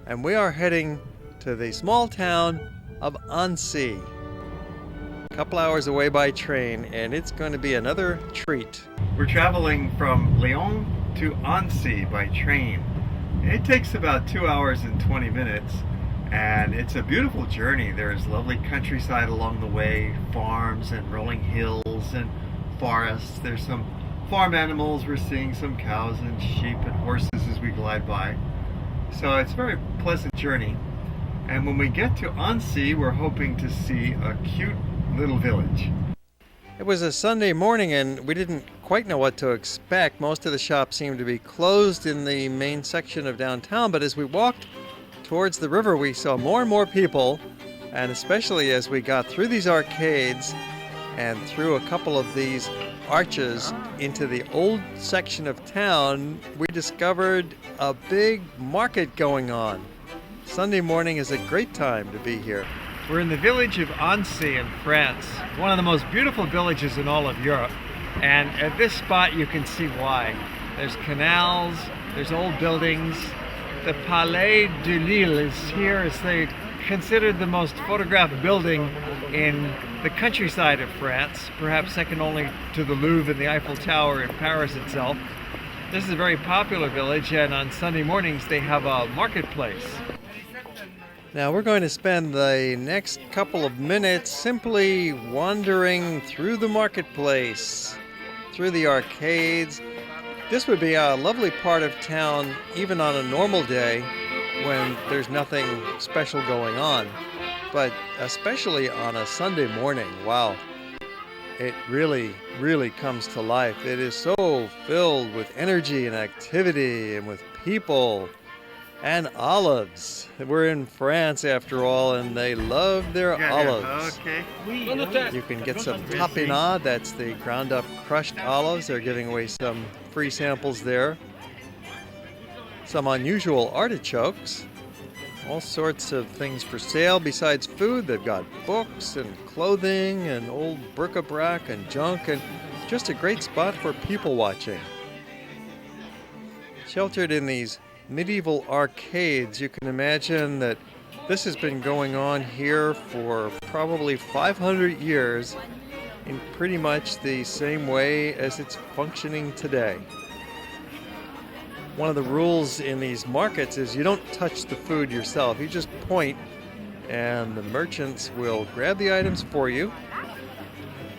and we are heading to the small town of Annecy. A couple hours away by train, and it's going to be another treat. We're traveling from Lyon to Annecy by train. It takes about 2 hours and 20 minutes, and it's a beautiful journey. There's lovely countryside along the way, farms and rolling hills and forests. There's some farm animals. We're seeing some cows and sheep and horses as we glide by. So it's a very pleasant journey. And when we get to Annecy, we're hoping to see a cute little village. It was a Sunday morning and we didn't quite know what to expect. Most of the shops seemed to be closed in the main section of downtown, but as we walked towards the river, we saw more and more people, and especially as we got through these arcades and through a couple of these arches into the old section of town, we discovered a big market going on. Sunday morning is a great time to be here. We're in the village of Annecy in France, one of the most beautiful villages in all of Europe. And at this spot you can see why. There's canals, there's old buildings. The Palais de Lille is here as they considered the most photographed building in the countryside of France, perhaps second only to the Louvre and the Eiffel Tower in Paris itself. This is a very popular village, and on Sunday mornings they have a marketplace. Now we're going to spend the next couple of minutes simply wandering through the marketplace, through the arcades. This would be a lovely part of town even on a normal day when there's nothing special going on. But especially on a Sunday morning, wow, it really, really comes to life. It is so filled with energy and activity and with people. And olives. We're in France after all, and they love their olives. Okay. You can get some tapenade, that's the ground up crushed olives. They're giving away some free samples there. Some unusual artichokes. All sorts of things for sale besides food. They've got books and clothing and old bric-a-brac and junk, and just a great spot for people watching. Sheltered in these medieval arcades, you can imagine that this has been going on here for probably 500 years in pretty much the same way as it's functioning today. One of the rules in these markets is you don't touch the food yourself. You just point and the merchants will grab the items for you.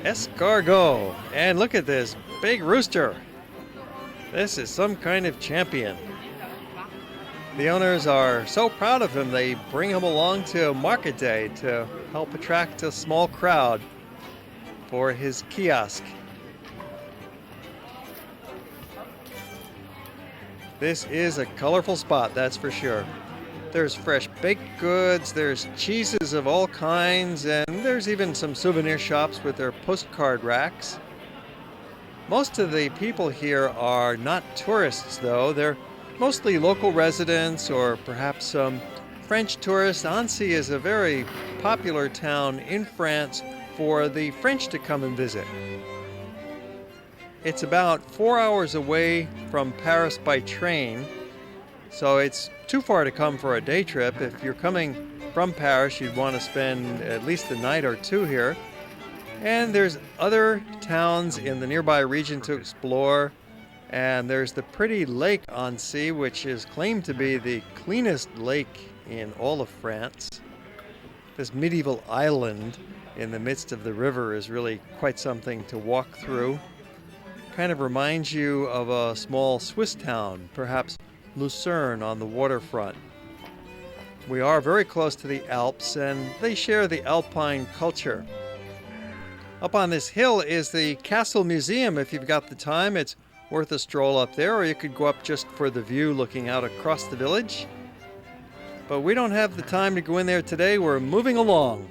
Escargot. And look at this big rooster. This is some kind of champion. The owners are so proud of him, they bring him along to market day to help attract a small crowd for his kiosk. This is a colorful spot, that's for sure. There's fresh baked goods, there's cheeses of all kinds, and there's even some souvenir shops with their postcard racks. Most of the people here are not tourists, though. They're mostly local residents or perhaps some French tourists. Annecy is a very popular town in France for the French to come and visit. It's about 4 hours away from Paris by train, so it's too far to come for a day trip. If you're coming from Paris, you'd want to spend at least a night or two here. And there's other towns in the nearby region to explore. And there's the pretty lake Annecy, which is claimed to be the cleanest lake in all of France. This medieval island in the midst of the river is really quite something to walk through. Kind of reminds you of a small Swiss town, perhaps Lucerne on the waterfront. We are very close to the Alps, and they share the Alpine culture. Up on this hill is the Castle Museum. If you've got the time, it's worth a stroll up there, or you could go up just for the view looking out across the village. But we don't have the time to go in there today. We're moving along.